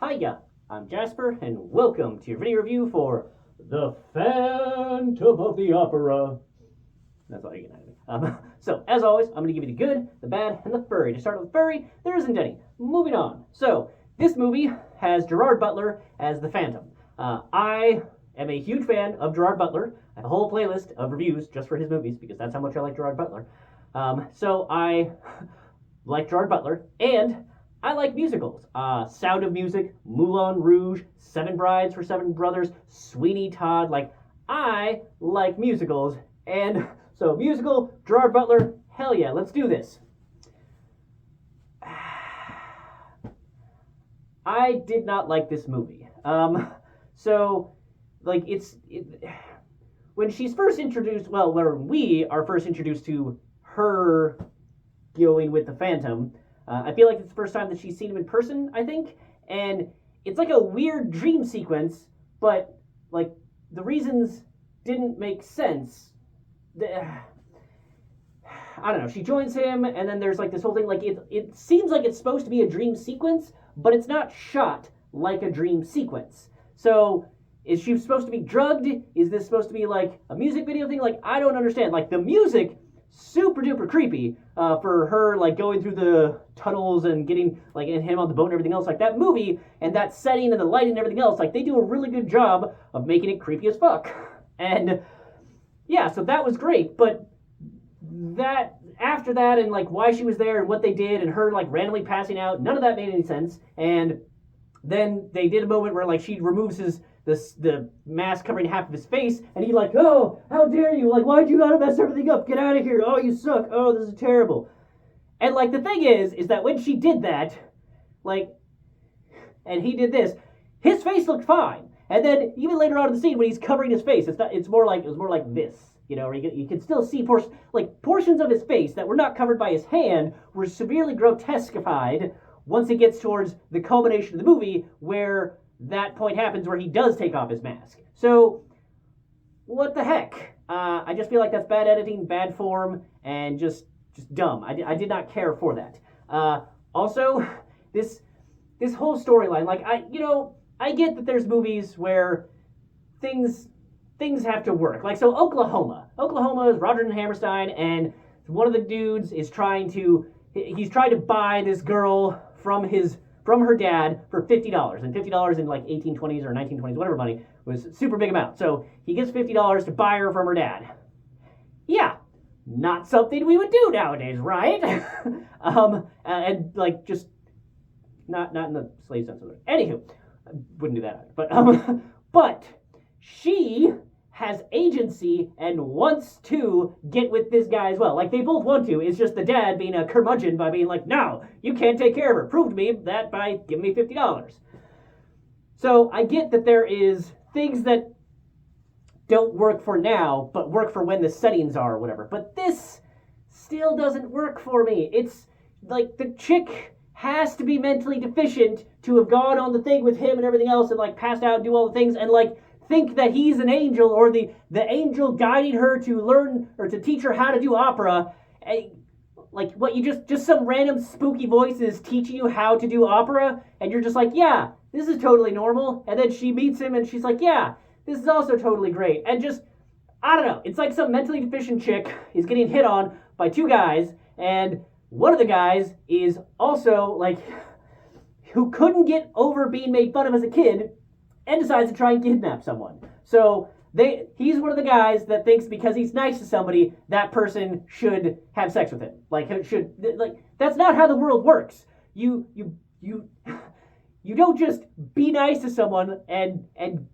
Hiya, I'm Jasper, and welcome to your video review for The Phantom of the Opera. That's all you get out of me. So, as always, I'm going to give you the good, the bad, and the furry. To start with furry, there isn't any. Moving on. So, this movie has Gerard Butler as the Phantom. I am a huge fan of Gerard Butler. I have a whole playlist of reviews just for his movies, because that's how much I like Gerard Butler. So, I like Gerard Butler, and I like musicals. Sound of Music, Moulin Rouge, Seven Brides for Seven Brothers, Sweeney Todd. I like musicals. And so, musical, Gerard Butler, hell yeah, let's do this. I did not like this movie. When she's first introduced, where we are first introduced to her going with the Phantom, I feel like it's the first time that she's seen him in person, I think. And it's like a weird dream sequence, but, the reasons didn't make sense. I don't know. She joins him, and then there's, this whole thing. It seems like it's supposed to be a dream sequence, but it's not shot like a dream sequence. So, is she supposed to be drugged? Is this supposed to be, a music video thing? I don't understand. The music, super duper creepy for her going through the tunnels and getting and him on the boat and everything else. That movie and that setting and the lighting and everything else, they do a really good job of making it creepy as fuck. And yeah, so that was great, but that after that and why she was there and what they did and her randomly passing out, none of that made any sense. And then they did a moment where she removes the mask covering half of his face, and he's oh, how dare you, why'd you gotta mess everything up, get out of here, oh, you suck, oh, this is terrible. And the thing is that when she did that, and he did this, his face looked fine. And then even later on in the scene when he's covering his face, it was more like this, where you can still see portions of his face that were not covered by his hand were severely grotesquified once it gets towards the culmination of the movie where that point happens where he does take off his mask. So, what the heck? I just feel like that's bad editing, bad form, and just dumb. I did not care for that. Also, this whole storyline, I get that there's movies where things have to work. So Oklahoma is Roger and Hammerstein, and one of the dudes is trying to buy this girl from her dad for $50, and $50 in 1820s or 1920s, whatever money, was a super big amount. So he gets $50 to buy her from her dad. Yeah, not something we would do nowadays, right? Just not in the slave sense of it. Anywho, I wouldn't do that either. But she has agency and wants to get with this guy as well. They both want to. It's just the dad being a curmudgeon by being no, you can't take care of her. Prove to me that by giving me $50. So I get that there is things that don't work for now, but work for when the settings are or whatever. But this still doesn't work for me. It's the chick has to be mentally deficient to have gone on the thing with him and everything else and passed out and do all the things and think that he's an angel or the angel guiding her to learn or to teach her how to do opera. What, you just some random spooky voices teaching you how to do opera, and you're just yeah, this is totally normal. And then she meets him and she's yeah, this is also totally great. And just, I don't know, it's some mentally deficient chick is getting hit on by two guys, and one of the guys is also who couldn't get over being made fun of as a kid and decides to try and kidnap someone. So he's one of the guys that thinks because he's nice to somebody, that person should have sex with him. That's not how the world works. You don't just be nice to someone and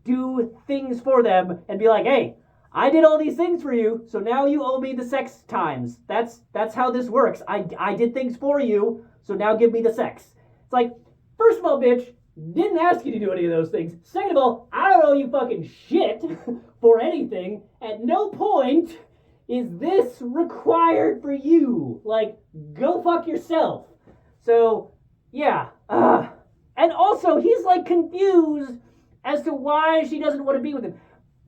do things for them and be hey, I did all these things for you, so now you owe me the sex times. That's how this works. I did things for you, so now give me the sex. It's first of all, bitch, didn't ask you to do any of those things. Second of all, I don't owe you fucking shit for anything. At no point is this required for you. Go fuck yourself. So, yeah. And also, he's confused as to why she doesn't want to be with him.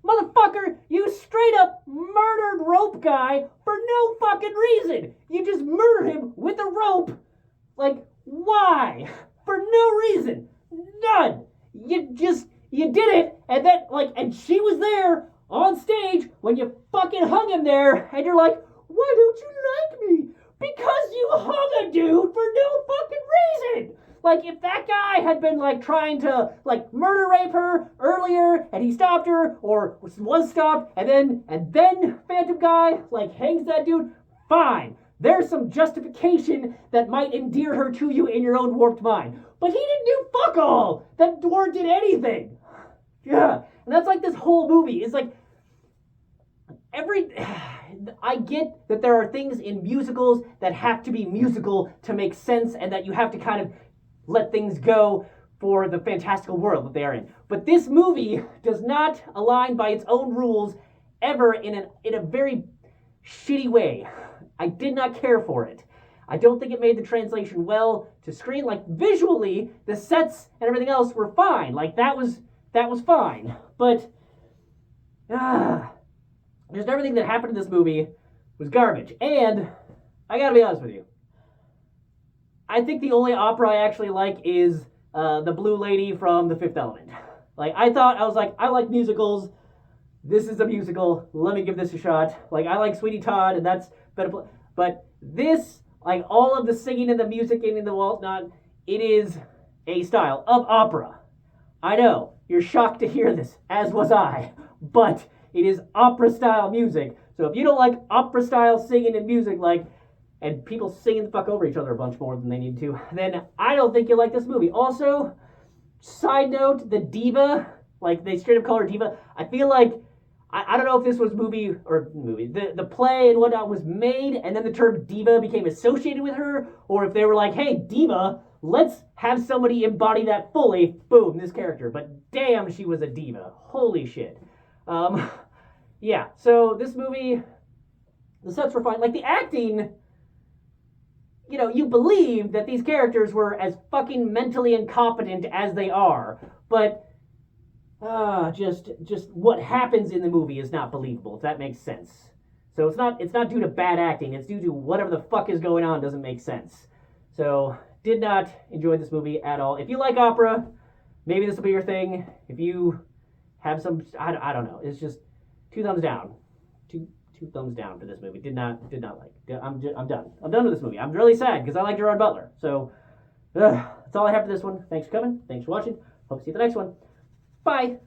Motherfucker, you straight up murdered rope guy for no fucking reason. You just murdered him with a rope. Why? For no reason. God, you did it, and then, like, and she was there on stage when you fucking hung him there, and you're like, why don't you like me? Because you hung a dude for no fucking reason. Like, if that guy had been, like, trying to, like, murder rape her earlier, and he stopped her, or was stopped, and then Phantom Guy, like, hangs that dude, fine. There's some justification that might endear her to you in your own warped mind. But he didn't do fuck all. That dwarf did anything. Yeah. And that's like this whole movie. It's like, I get that there are things in musicals that have to be musical to make sense, and that you have to kind of let things go for the fantastical world that they are in. But this movie does not align by its own rules ever in a very shitty way. I did not care for it. I don't think it made the translation well to screen. Like, visually, the sets and everything else were fine. Like, that was fine. But just everything that happened in this movie was garbage. And I gotta be honest with you, I think the only opera I actually like is the Blue Lady from The Fifth Element. Like, I was like, I like musicals. This is a musical. Let me give this a shot. Like, I like Sweeney Todd, and that's better. But this, like, all of the singing and the music and the whatnot, it is a style of opera. I know, you're shocked to hear this, as was I. But it is opera-style music. So if you don't like opera-style singing and music, like, and people singing the fuck over each other a bunch more than they need to, then I don't think you'll like this movie. Also, side note, the diva, like, they straight up call her diva. I feel like, I don't know if this was the play and whatnot was made, and then the term diva became associated with her, or if they were like, hey, diva, let's have somebody embody that fully, boom, this character. But damn, she was a diva. Holy shit. Yeah, so this movie, the sets were fine. Like, the acting, you know, you believe that these characters were as fucking mentally incompetent as they are, but just what happens in the movie is not believable, if that makes sense. So it's not due to bad acting, it's due to whatever the fuck is going on doesn't make sense. So, did not enjoy this movie at all. If you like opera, maybe this will be your thing. If you have some, I don't know, it's just 2 thumbs down. Two thumbs down for this movie. Did not like. I'm done. I'm done with this movie. I'm really sad because I like Gerard Butler. So, that's all I have for this one. Thanks for coming. Thanks for watching. Hope to see you at the next one. Bye.